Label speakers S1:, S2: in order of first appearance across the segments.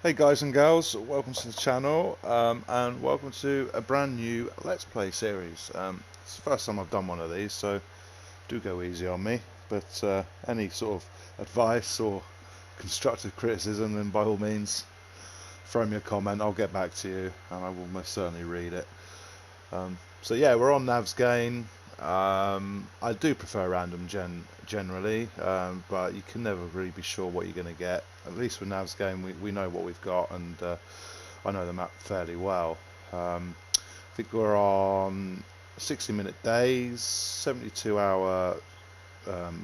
S1: Hey guys and girls, welcome to the channel and welcome to a brand new Let's Play series. It's the first time I've done one of these, so do go easy on me, but any sort of advice or constructive criticism, then by all means throw me a comment, I'll get back to you and I will most certainly read it. So yeah, we're on Nav's Gain. I do prefer random generally, but you can never really be sure what you're going to get. At least with Nav's Game, we know what we've got, and I know the map fairly well. I think we're on 60-minute days, 72-hour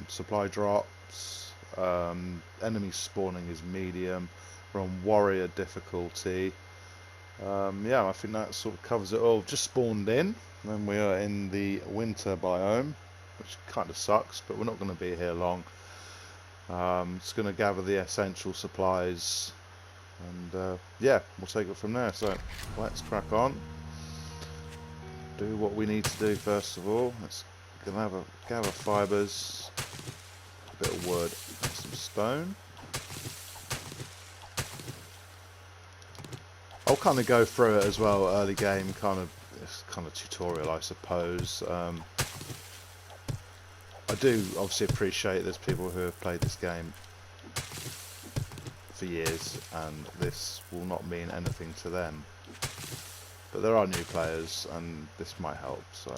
S1: supply drops. Enemy spawning is medium. We're on warrior difficulty. Yeah, I think that sort of covers it all. Just spawned in, and we are in the winter biome, which kind of sucks, but we're not going to be here long. It's going to gather the essential supplies, and yeah, we'll take it from there. So let's crack on. Do what we need to do first of all. Let's gather fibres, a bit of wood, and some stone. I'll kind of go through it as well, early game, it's kind of tutorial, I suppose. I do obviously appreciate there's people who have played this game for years, and this will not mean anything to them. But there are new players, and this might help. So,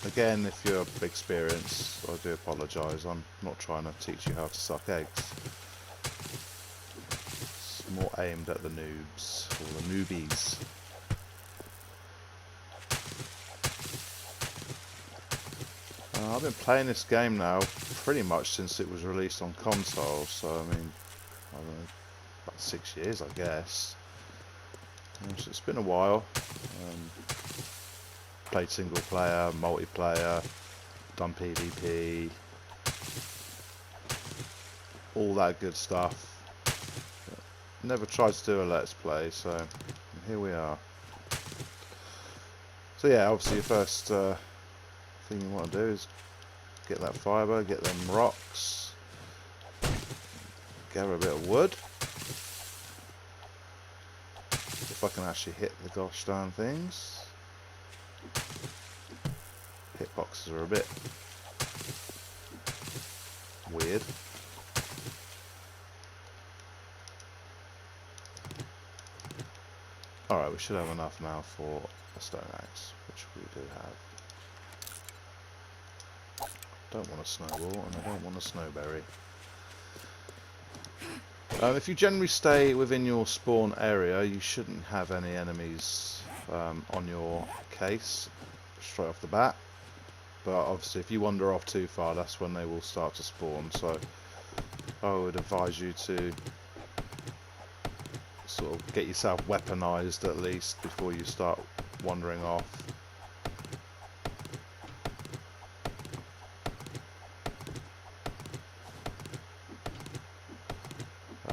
S1: again, if you're experienced, I do apologise. I'm not trying to teach you how to suck eggs. More aimed at the noobs, or the newbies. I've been playing this game now pretty much since it was released on console, so I mean, I don't know, about 6 years I guess. So it's been a while. Played single player, multiplayer, done PvP, all that good stuff. Never tried to do a Let's Play, so here we are. So yeah, obviously the first thing you want to do is get that fibre, get them rocks, gather a bit of wood. If I can actually hit the gosh darn things. Hitboxes are a bit weird. Alright, we should have enough now for a stone axe, which we do have. Don't want a snowball, and I don't want a snowberry. If you generally stay within your spawn area, you shouldn't have any enemies on your case straight off the bat. But obviously if you wander off too far, that's when they will start to spawn. So I would advise you to sort of get yourself weaponized at least before you start wandering off.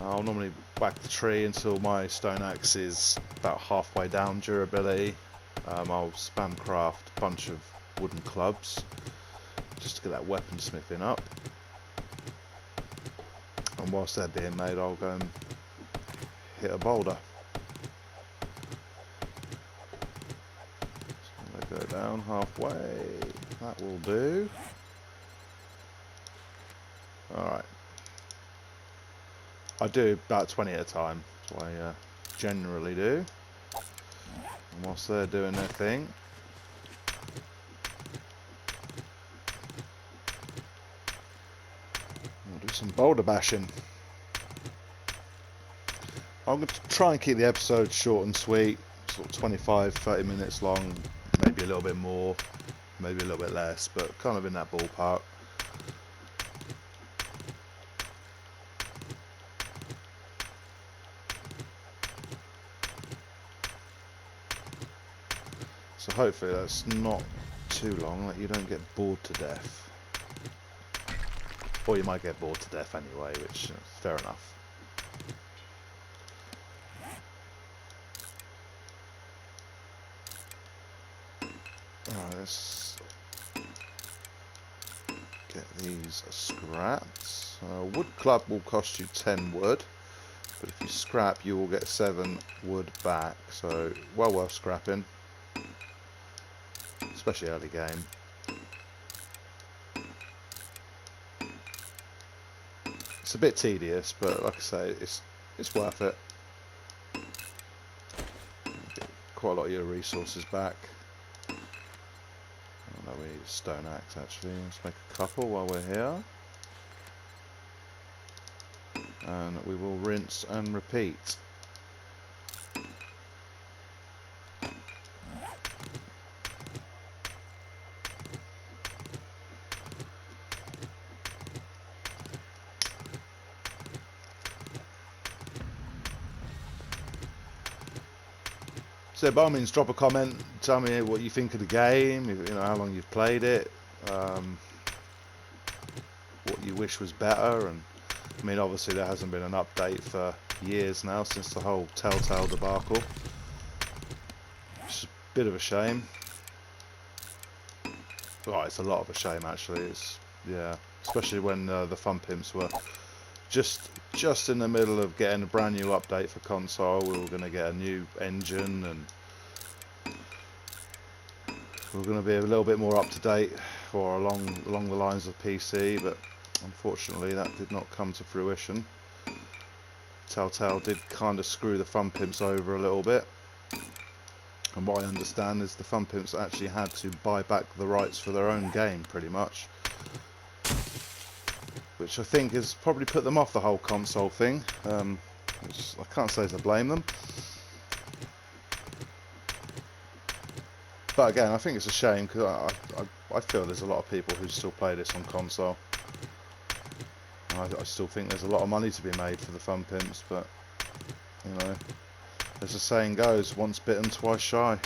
S1: I'll normally whack the tree until my stone axe is about halfway down durability. I'll spam craft a bunch of wooden clubs just to get that weaponsmithing up, and whilst they're being made I'll go and hit a boulder. So they go down halfway. That will do. Alright. I do about 20 at a time. That's what I generally do. And whilst they're doing their thing, we'll do some boulder bashing. I'm going to try and keep the episode short and sweet, sort of 25-30 minutes long, maybe a little bit more, maybe a little bit less, but kind of in that ballpark. So hopefully that's not too long, that you don't get bored to death. Or you might get bored to death anyway, which is fair enough. Alright, let's get these scraps. Wood club will cost you 10 wood. but if you scrap you will get 7 wood back, so well worth scrapping, especially early game. It's a bit tedious, but like I say, it's worth it. Get quite a lot of your resources back. Oh, no, we need a stone axe actually. Let's make a couple while we're here. And we will rinse and repeat. So by all means, drop a comment, tell me what you think of the game, you know, how long you've played it, what you wish was better. And I mean, obviously there hasn't been an update for years now, since the whole Telltale debacle. It's a bit of a shame. Well, it's a lot of a shame actually. It's, yeah, especially when the Fun Pimps were just in the middle of getting a brand new update for console. We were going to get a new engine, and we were going to be a little bit more up to date, or along the lines of PC, but unfortunately that did not come to fruition. Telltale did kind of screw the Fun Pimps over a little bit, and what I understand is the Fun Pimps actually had to buy back the rights for their own game, pretty much, which I think has probably put them off the whole console thing, which I can't say to blame them. But again, I think it's a shame, because I feel there's a lot of people who still play this on console. I still think there's a lot of money to be made for the Fun Pimps, but, you know, as the saying goes, once bitten, twice shy.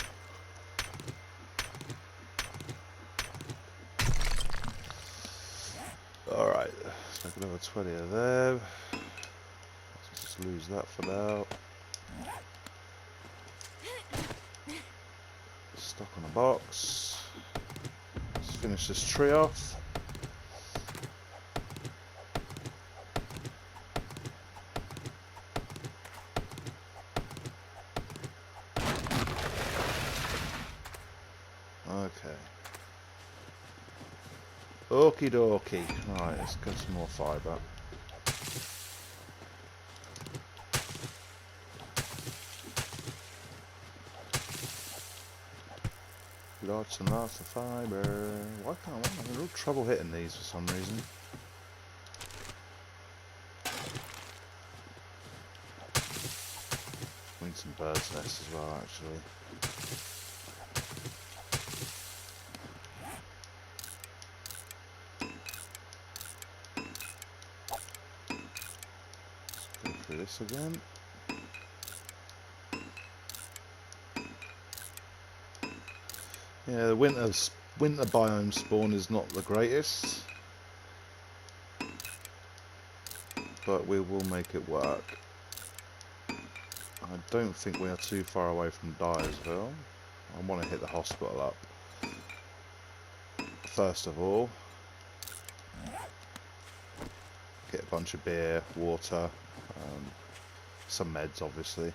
S1: Alright, let's make another 20 of them. Let's just lose that for now. Stock on a box. Let's finish this tree off. Okay. Okie dokie. Alright, let's get some more fibre. Lots and lots of fibre. Why can't I'm having a little trouble hitting these for some reason. We need some bird's nests as well, actually. Let's go through this again. Yeah, the winter biome spawn is not the greatest, but we will make it work. I don't think we are too far away from Dyersville. I want to hit the hospital up first of all. Get a bunch of beer, water, some meds obviously.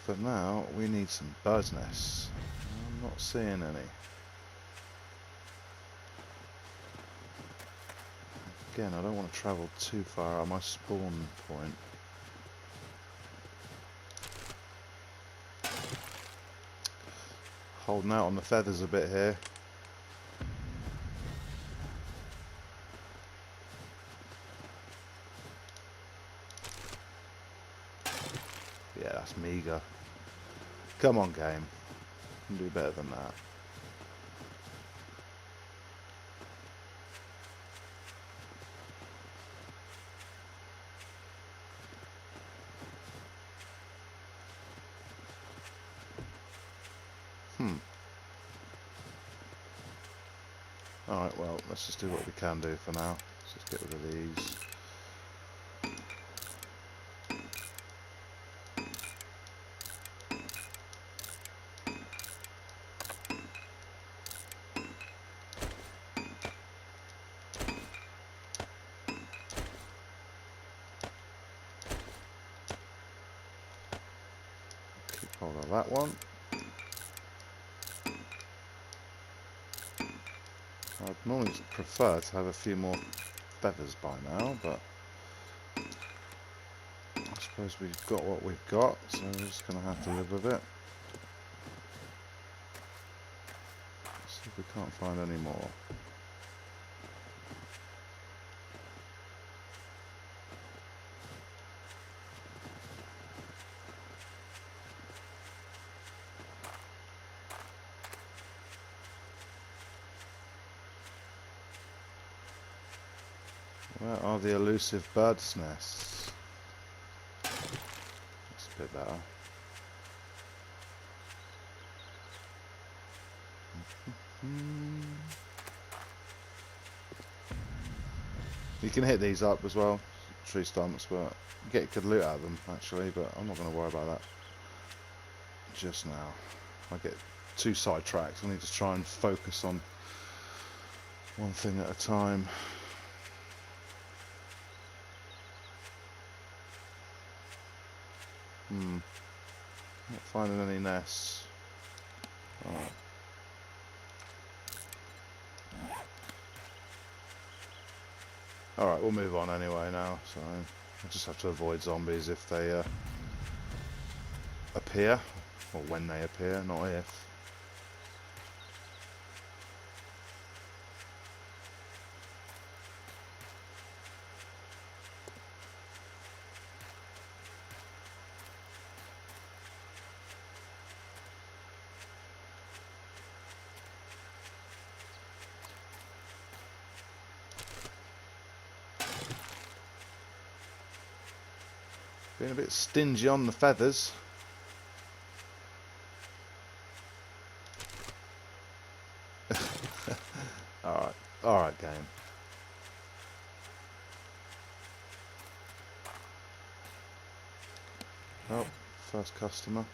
S1: For now, we need some bird's nests. I'm not seeing any. Again, I don't want to travel too far out of my spawn point. Holding out on the feathers a bit here. Yeah, that's meager. Come on, game. You can do better than that. Alright, well, let's just do what we can do for now. Let's just get rid of these. hold on that one. I'd normally prefer to have a few more feathers by now, but I suppose we've got what we've got, so we're just going to have to live with it. Let's see if we can't find any more. Where are the elusive birds' nests? That's a bit better. You can hit these up as well, tree stumps, but you get good loot out of them actually, but I'm not going to worry about that just now. I get too sidetracked. I need to try and focus on one thing at a time. Not finding any nests. Alright. Alright, we'll move on anyway now, so I just have to avoid zombies if they appear, or when they appear, not if. Being a bit stingy on the feathers. Alright game. Oh, first customer.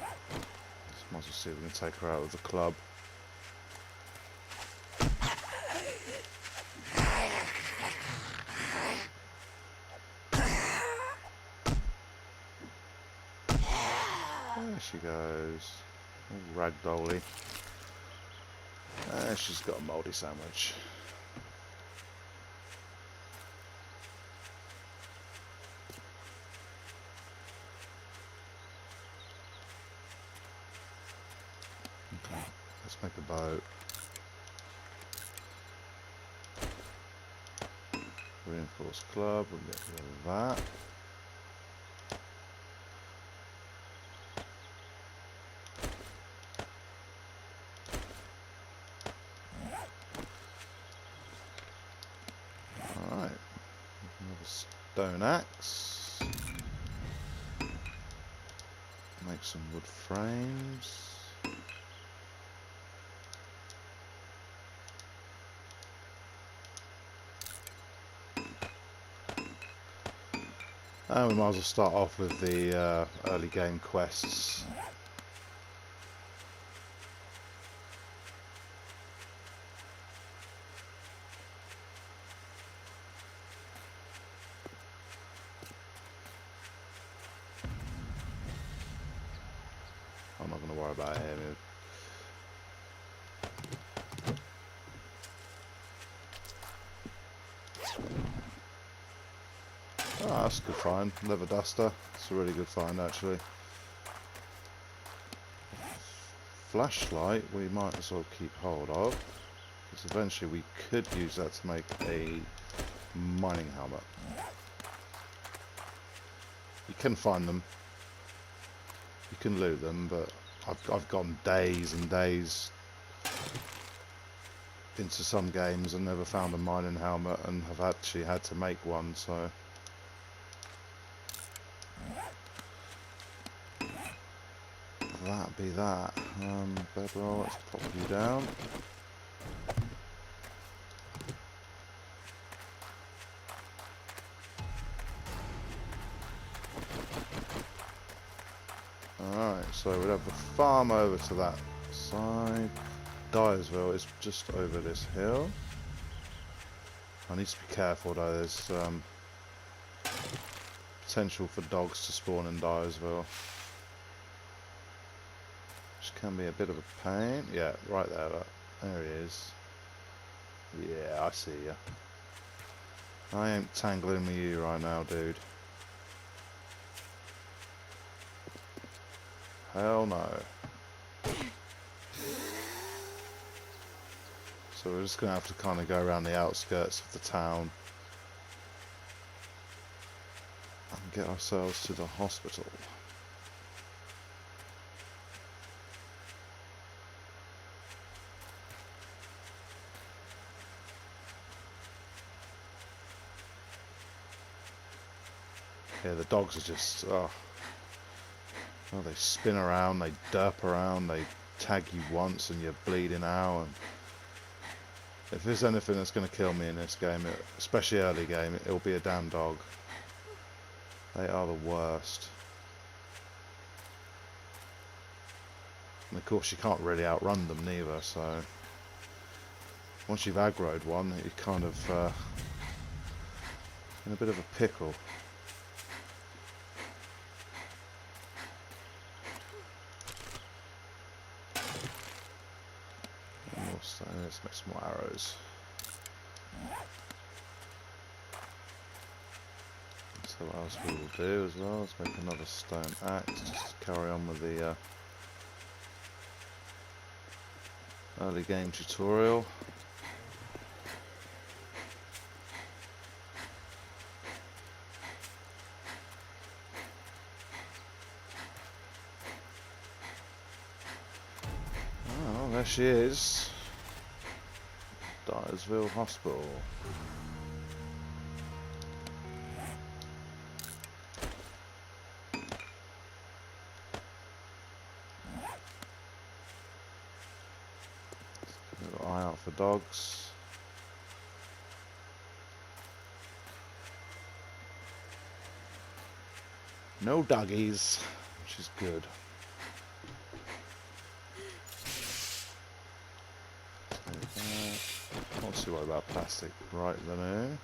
S1: Might as well see if we can take her out with the club. There she goes. All ragdolly. She's got a mouldy sandwich. Okay, let's make a boat. Reinforced club, we'll get rid of that. Alright, another stone axe. Make some wood frames. And we might as well start off with the early game quests. I'm not going to worry about him. Oh, that's a good find. Leather duster. It's a really good find, actually. Flashlight, we might as well keep hold of, because eventually we could use that to make a mining helmet. You can find them. You can loot them, but I've gone days and days into some games and never found a mining helmet, and have actually had to make one, so. That be that. Bedroll, let's pop you down. Alright, so we'll have the farm over to that side. Dyersville is just over this hill. I need to be careful though, there's potential for dogs to spawn in Dyersville. can be a bit of a pain. Yeah, right there, look. There he is. Yeah, I see ya. I ain't tangling with you right now, dude. Hell no. So we're just going to have to kind of go around the outskirts of the town and get ourselves to the hospital. Yeah, the dogs are just, oh, they spin around, they derp around, they tag you once and you're bleeding out. And if there's anything that's going to kill me in this game, especially early game, it'll be a damn dog. They are the worst. And of course you can't really outrun them neither, so once you've aggroed one, you're kind of in a bit of a pickle. So let's make some more arrows. So what else we will do as well is make another stone axe just to carry on with the early game tutorial. Oh, there she is. Dyersville Hospital. Keep an eye out for dogs. No doggies, which is good. Not too worried about plastic right then.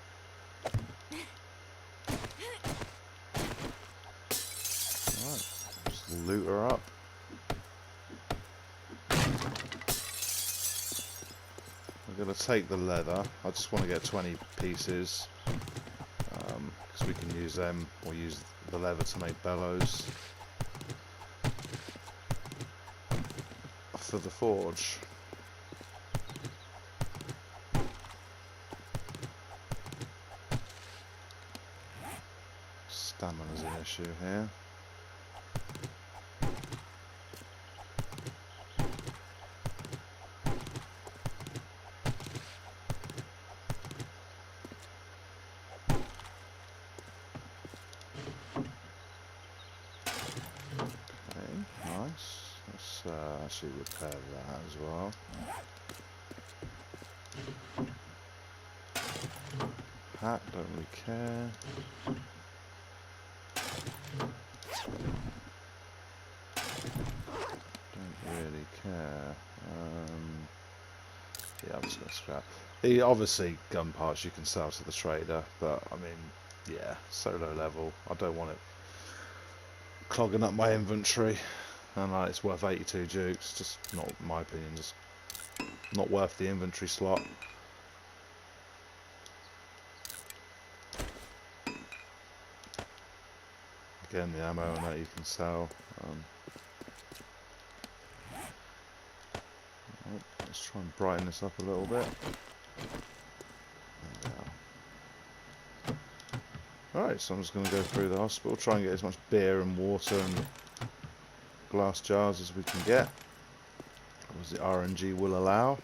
S1: Alright, just loot her up. We're going to take the leather. I just want to get 20 pieces because we can use them or use the leather to make bellows for the forge. Stamina's an issue here. Okay, nice. Let's actually repair that as well. Hat, don't really care. Don't really care. Yeah, I'm just going to scrap. The obviously gun parts you can sell to the trader, but I mean, yeah, solo level. I don't want it clogging up my inventory, and it's worth 82 jukes. Just not, in my opinion, just not worth the inventory slot. Again, the ammo and that you can sell. Let's try and brighten this up a little bit. Alright, so I'm just going to go through the hospital, try and get as much beer and water and glass jars as we can get, as the RNG will allow.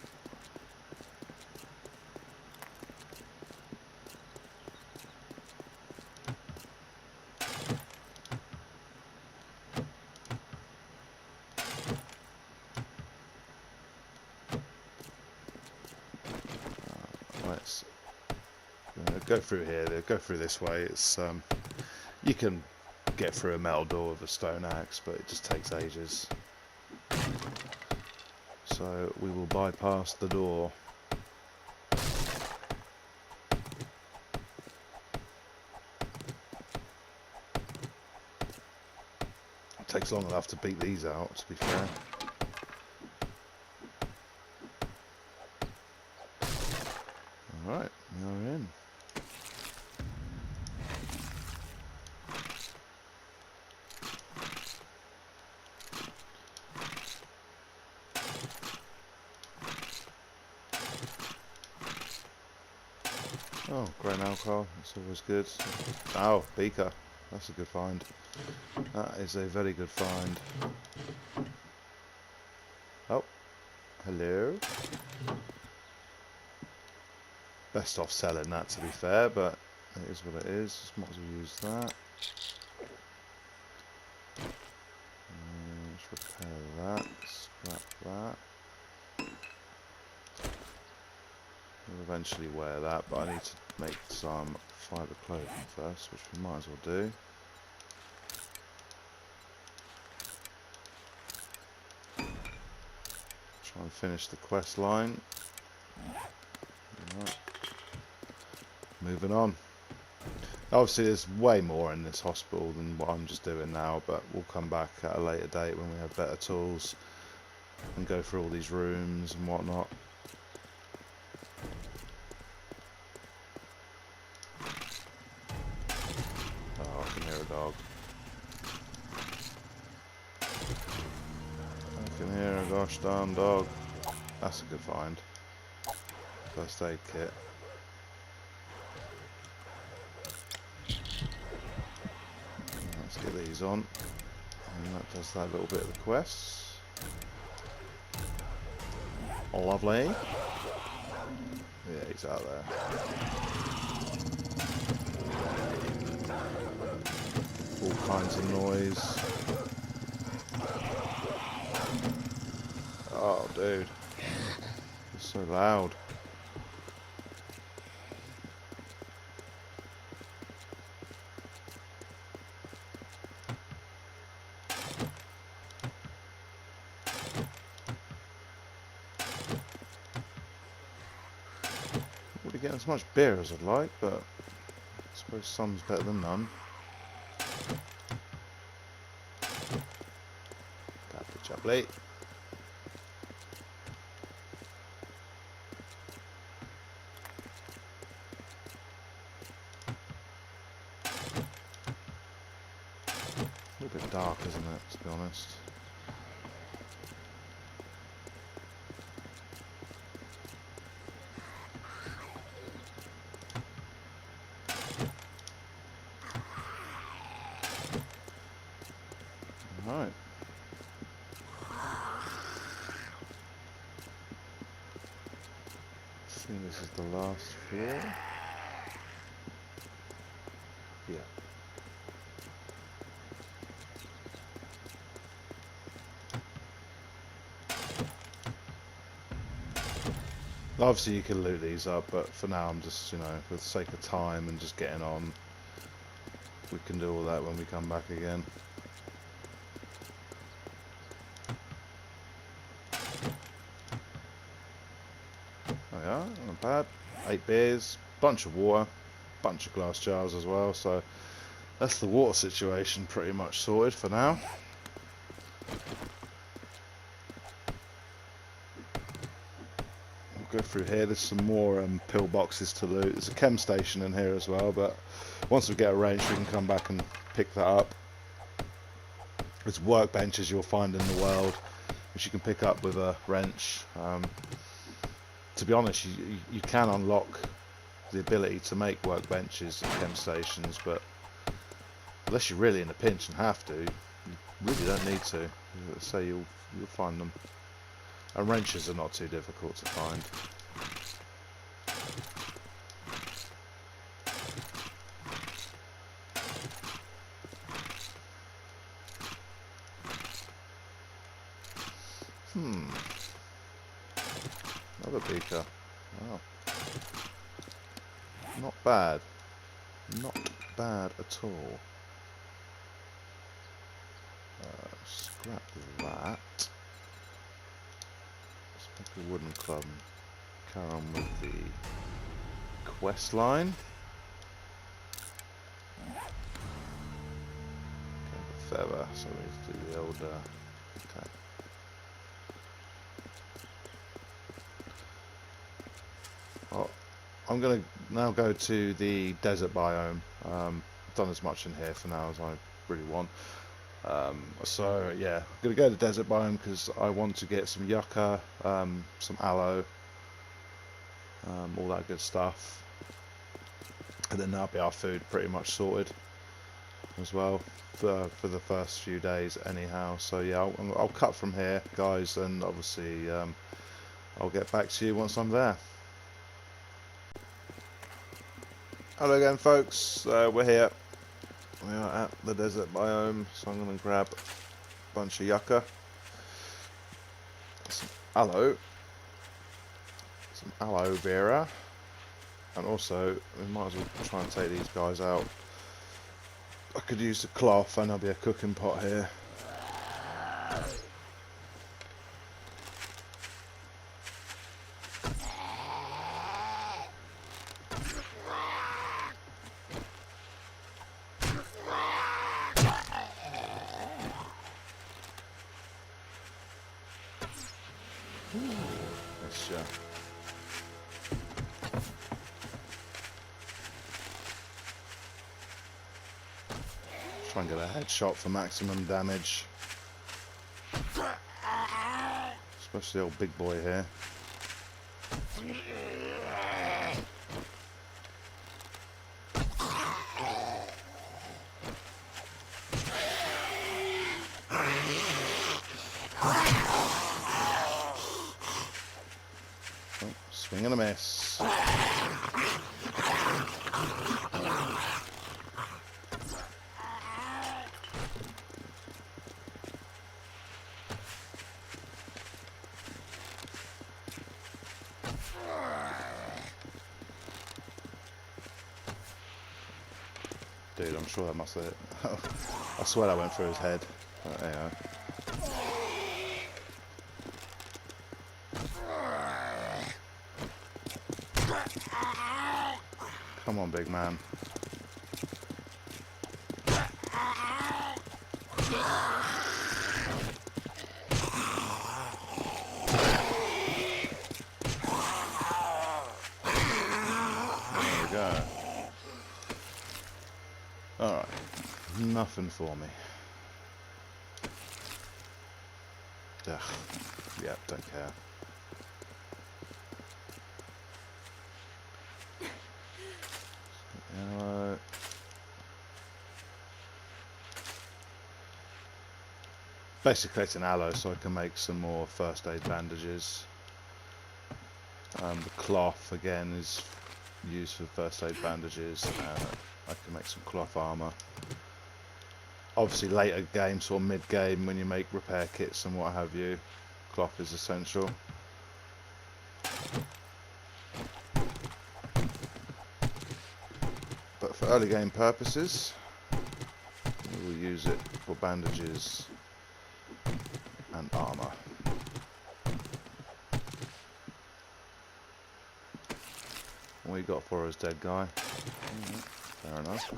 S1: Let's go through here. Go through this way. It's you can get through a metal door with a stone axe, but it just takes ages. So we will bypass the door. It takes long enough to beat these out, to be fair. Oh, grain alcohol, that's always good. Oh, beaker, that's a good find. That is a very good find. Oh, hello. Best off selling that, to be fair, but it is what it is. Just might as well use that. Let's repair that, scrap that. I'll eventually wear that, but I need to make some fibre clothing first, which we might as well do. Try and finish the quest line. Right. Moving on. Obviously there's way more in this hospital than what I'm just doing now, but we'll come back at a later date when we have better tools and go through all these rooms and whatnot. Oh, I can hear a dog. I can hear a gosh darn dog. That's a good find. First aid kit. Let's get these on. And that does that little bit of the quests. Lovely. Yeah, he's out there. All kinds of noise. Oh, dude. It's so loud. Not getting as much beer as I'd like, but I suppose some's better than none. Lovely. A little bit dark, isn't it, to be honest? Right. I think this is the last floor. Yeah. Obviously you can loot these up, but for now I'm just, you know, for the sake of time and just getting on, we can do all that when we come back again. There we are, not bad. 8 beers, bunch of water, bunch of glass jars as well, so that's the water situation pretty much sorted for now. We'll go through here, there's some more pill boxes to loot. There's a chem station in here as well, but once we get a wrench we can come back and pick that up. There's workbenches you'll find in the world which you can pick up with a wrench. To be honest, you can unlock the ability to make workbenches at chem stations, but unless you're really in a pinch and have to, you really don't need to. So you'll find them. And wrenches are not too difficult to find. Another beaker. Wow. Not bad. Not bad at all. Scrap that. Let's make a wooden club and carry on with the quest line. Okay, the feather, so we need to do the old okay. Oh, I'm going to now go to the desert biome. I've done as much in here for now as I really want. So yeah, I'm going to go to the desert biome because I want to get some yucca, some aloe, all that good stuff. and then that'll be our food pretty much sorted as well for the first few days anyhow. So yeah, I'll cut from here, guys, and obviously I'll get back to you once I'm there. Hello again, folks. We're here. We are at the desert biome, so I'm going to grab a bunch of yucca, some aloe vera, and also we might as well try and take these guys out. I could use the cloth, and there'll be a cooking pot here. Let's try and get a headshot for maximum damage. Especially the old big boy here. Swing and a miss. Dude, I'm sure that must have hit. I swear that went through his head. But there you go. Come on, big man. There we go. Alright. Nothing for me. Ugh. Yep, don't care. Basically it's an aloe so I can make some more first aid bandages. The cloth again is used for first aid bandages, and I can make some cloth armor. Obviously later game, sort of mid game, when you make repair kits and what have you, cloth is essential. But for early game purposes, we will use it for bandages and armor. What you got for us, dead guy? Fair enough.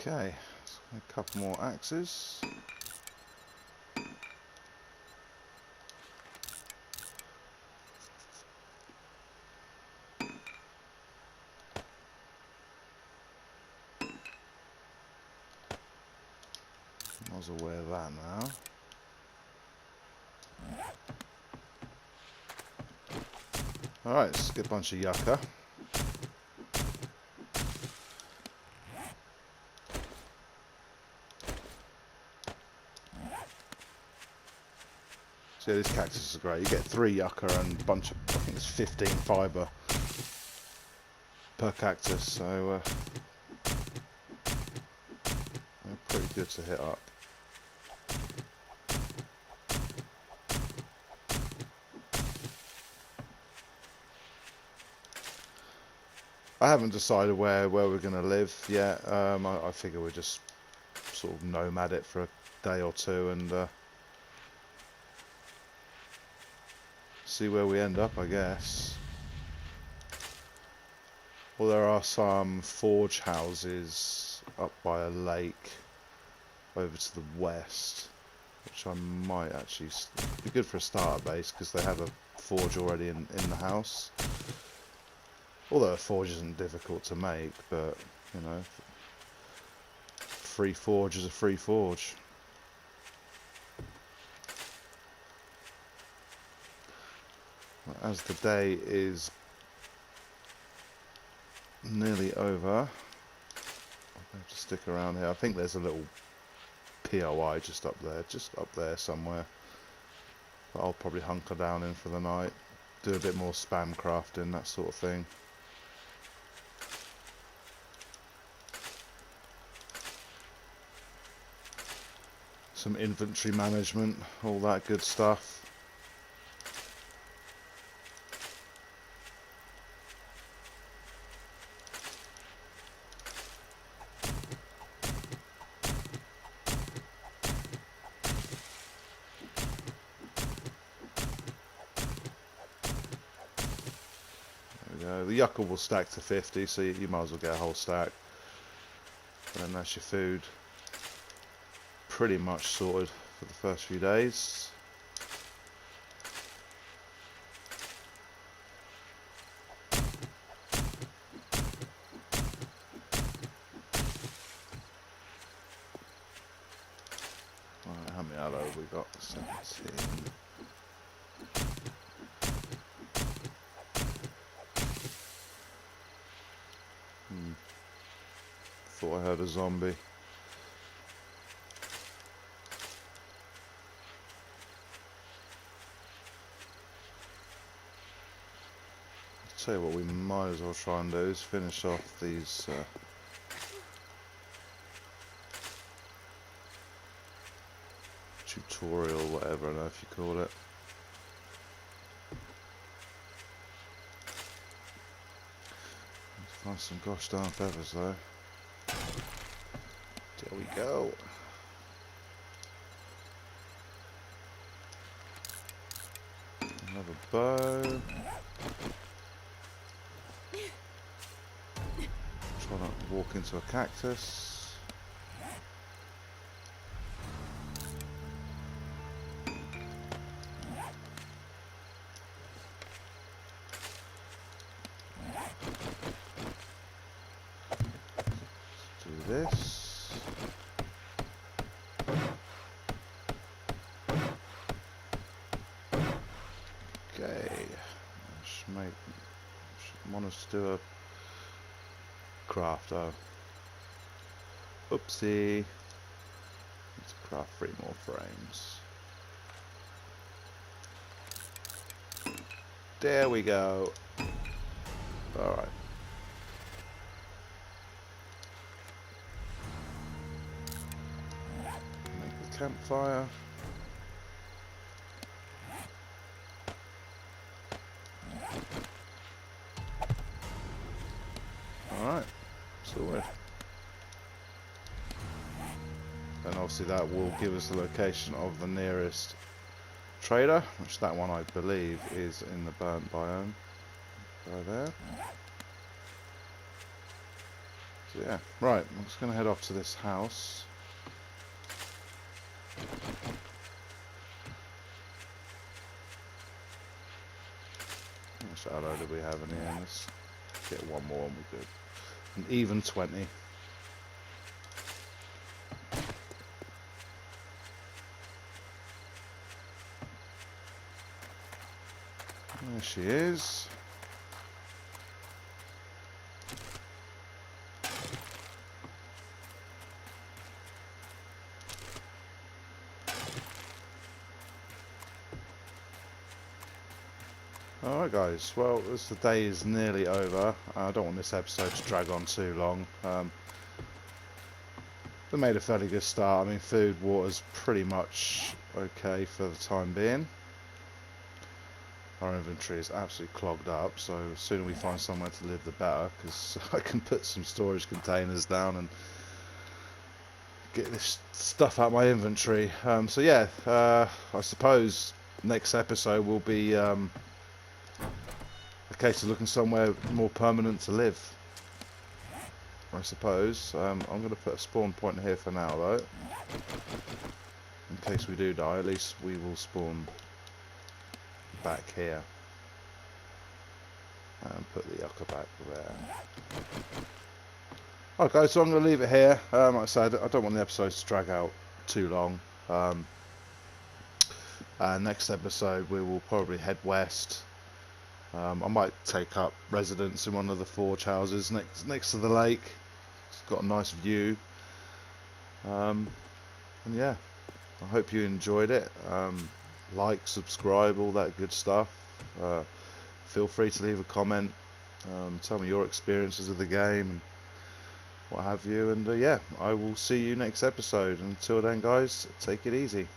S1: Okay, so a couple more axes. Might as well wear that now. Alright, let's get a bunch of yucca. So this cactus is great. You get 3 yucca and a bunch of, I think it's 15 fibre per cactus, so they're pretty good to hit up. I haven't decided where we're going to live yet. I figure we'll just sort of nomad it for a day or two and see where we end up, I guess. Well, there are some forge houses up by a lake over to the west, which I might actually be good for a starter base because they have a forge already in the house. Although a forge isn't difficult to make, but you know, free forge is a free forge. As the day is nearly over, I'll have to stick around here. I think there's a little POI just up there somewhere. But I'll probably hunker down in for the night, do a bit more spam crafting, that sort of thing. Some inventory management, all that good stuff. The yucca will stack to 50, so you might as well get a whole stack. And then that's your food pretty much sorted for the first few days. Right, how many aloe have we got? 17. Thought I heard a zombie. I'll tell you what we might as well try and do is finish off these tutorial, whatever, I don't know if you call it. Let's find some gosh darn feathers though. There we go. Another bow. Try not to walk into a cactus. Let's do this. Want us to do a craft, oh. Oopsie. Let's craft 3 more frames. There we go. Alright. Make the campfire. Alright, sorted. And obviously that will give us the location of the nearest trader, which that one I believe is in the burnt biome. Right there. So yeah, right, I'm just going to head off to this house. How much aloe do we have in here? Let's get one more and we're good. An even 20. There she is. Alright guys, well as the day is nearly over, I don't want this episode to drag on too long. We made a fairly good start. I mean, food, water's pretty much okay for the time being. Our inventory is absolutely clogged up, so the sooner we find somewhere to live the better, because I can put some storage containers down and get this stuff out of my inventory. So yeah, I suppose next episode will be case of looking somewhere more permanent to live, I suppose. I'm going to put a spawn point here for now, though. In case we do die, at least we will spawn back here. And put the yucca back there. Okay, so I'm going to leave it here. Like I said, I don't want the episodes to drag out too long. Next episode we will probably head west. I might take up residence in one of the forge houses next to the lake. It's got a nice view. And yeah, I hope you enjoyed it. Like, subscribe, all that good stuff. Feel free to leave a comment. Tell me your experiences of the game and what have you. And yeah, I will see you next episode. Until then, guys, take it easy.